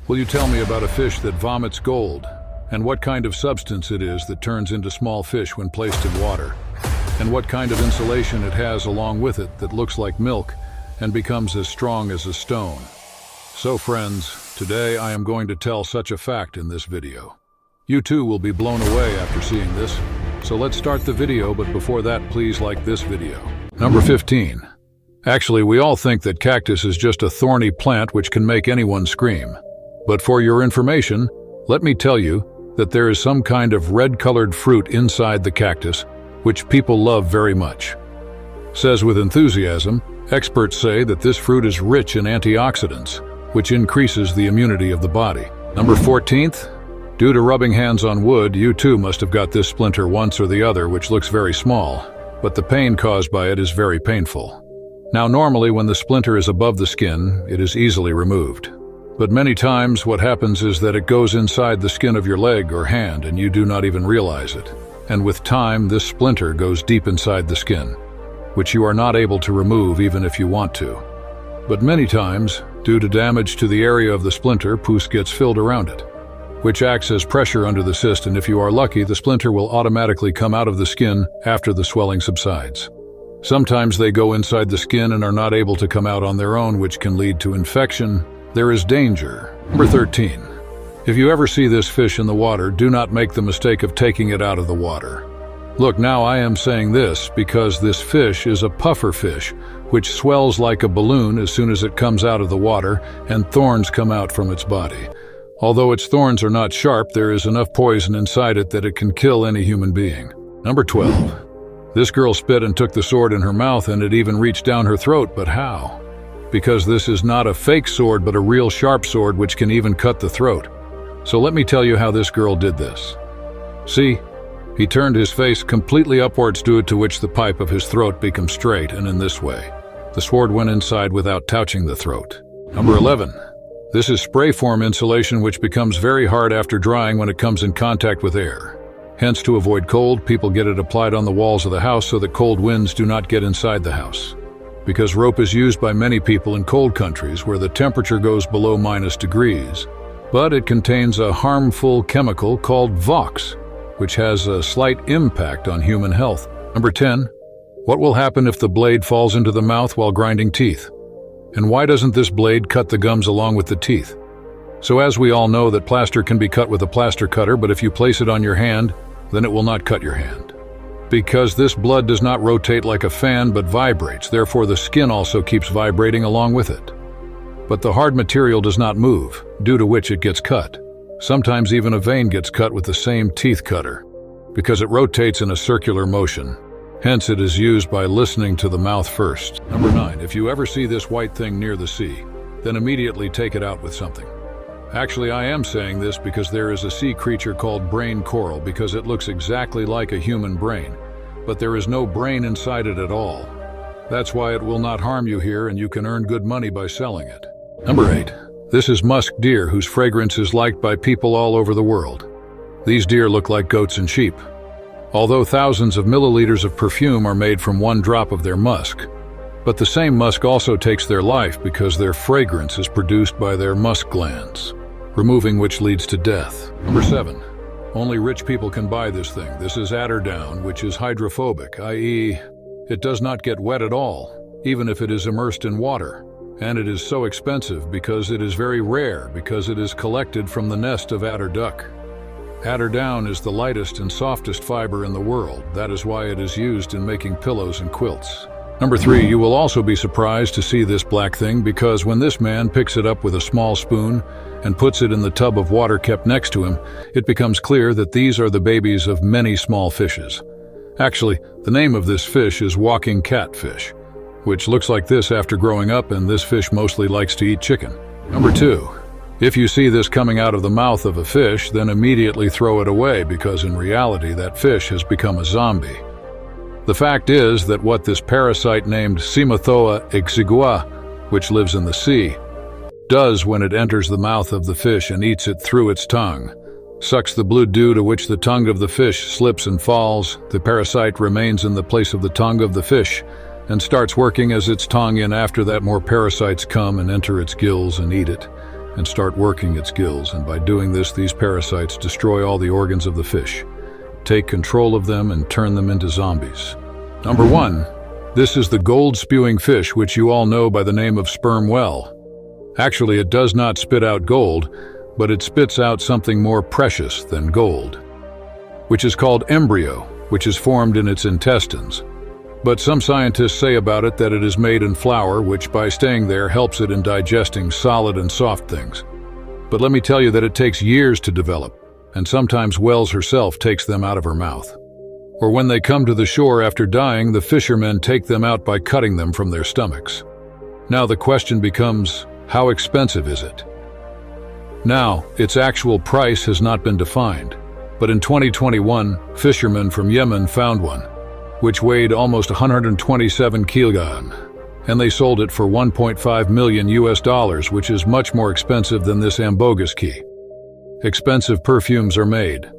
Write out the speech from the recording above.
Will you tell me about a fish that vomits gold, and what kind of substance it is that turns into small fish when placed in water, and what kind of insulation it has along with it that looks like milk and becomes as strong as a stone? So friends, today I am going to tell such a fact in this video. You too will be blown away after seeing this. So let's start the video, but before that, please like this video. Number 15. Actually, we all think that cactus is just a thorny plant which can make anyone scream. But for your information, let me tell you that there is some kind of red-colored fruit inside the cactus, which people love very much. Says with enthusiasm, experts say that this fruit is rich in antioxidants, which increases the immunity of the body. Number 14th. Due to rubbing hands on wood, you too must have got this splinter once or the other, which looks very small, but the pain caused by it is very painful. Now normally when the splinter is above the skin, it is easily removed. But many times what happens is that it goes inside the skin of your leg or hand and you do not even realize it. And with time, this splinter goes deep inside the skin, which you are not able to remove even if you want to. But many times, due to damage to the area of the splinter, pus gets filled around it, which acts as pressure under the cyst, and if you are lucky, the splinter will automatically come out of the skin after the swelling subsides. Sometimes they go inside the skin and are not able to come out on their own, which can lead to infection. There is danger. Number 13. If you ever see this fish in the water, do not make the mistake of taking it out of the water. Look, now I am saying this because this fish is a puffer fish, which swells like a balloon as soon as it comes out of the water, and thorns come out from its body. Although its thorns are not sharp, there is enough poison inside it that it can kill any human being. Number 12. This girl spit and took the sword in her mouth, and it even reached down her throat, but how? Because this is not a fake sword but a real sharp sword which can even cut the throat. So let me tell you how this girl did this. See, he turned his face completely upwards due to which the pipe of his throat becomes straight, and in this way, the sword went inside without touching the throat. Number 11. This is spray form insulation which becomes very hard after drying when it comes in contact with air. Hence, to avoid cold, people get it applied on the walls of the house so that cold winds do not get inside the house. Because rope is used by many people in cold countries where the temperature goes below -degrees, but it contains a harmful chemical called Vox, which has a slight impact on human health. Number 10. What will happen if the blade falls into the mouth while grinding teeth? And why doesn't this blade cut the gums along with the teeth? So as we all know that plaster can be cut with a plaster cutter, but if you place it on your hand, then it will not cut your hand. Because this blood does not rotate like a fan but vibrates, therefore the skin also keeps vibrating along with it. But the hard material does not move, due to which it gets cut. Sometimes even a vein gets cut with the same teeth cutter, because it rotates in a circular motion. Hence it is used by listening to the mouth first. Number 9. If you ever see this white thing near the sea, then immediately take it out with something. Actually, I am saying this because there is a sea creature called brain coral because it looks exactly like a human brain, but there is no brain inside it at all. That's why it will not harm you here, and you can earn good money by selling it. Number 8. This is musk deer, whose fragrance is liked by people all over the world. These deer look like goats and sheep. Although thousands of milliliters of perfume are made from one drop of their musk, but the same musk also takes their life because their fragrance is produced by their musk glands, removing which leads to death. Number 7. Only rich people can buy this thing. This is eiderdown, which is hydrophobic, i.e., it does not get wet at all, even if it is immersed in water. And it is so expensive because it is very rare because it is collected from the nest of adder duck. Eiderdown is the lightest and softest fiber in the world. That is why it is used in making pillows and quilts. Number 3, you will also be surprised to see this black thing because when this man picks it up with a small spoon and puts it in the tub of water kept next to him, it becomes clear that these are the babies of many small fishes. Actually, the name of this fish is walking catfish, which looks like this after growing up, and this fish mostly likes to eat chicken. Number 2. If you see this coming out of the mouth of a fish, then immediately throw it away because in reality that fish has become a zombie. The fact is that what this parasite named Simathoa exigua, which lives in the sea, does when it enters the mouth of the fish and eats it through its tongue, sucks the blood due to which the tongue of the fish slips and falls. The parasite remains in the place of the tongue of the fish and starts working as its tongue, and after that more parasites come and enter its gills and eat it. and start working its gills, and by doing this, these parasites destroy all the organs of the fish, take control of them, and turn them into zombies. Number 1. This is the gold-spewing fish, which you all know by the name of sperm whale. Actually, it does not spit out gold, but it spits out something more precious than gold, which is called embryo, which is formed in its intestines. But some scientists say about it that it is made in flour, which by staying there helps it in digesting solid and soft things. But let me tell you that it takes years to develop, and sometimes Wells herself takes them out of her mouth. Or when they come to the shore after dying, the fishermen take them out by cutting them from their stomachs. Now the question becomes, how expensive is it? Now, its actual price has not been defined, but in 2021, fishermen from Yemen found one, which weighed almost 127 kilograms, and they sold it for $1.5 million, which is much more expensive than this ambogus key. Expensive perfumes are made,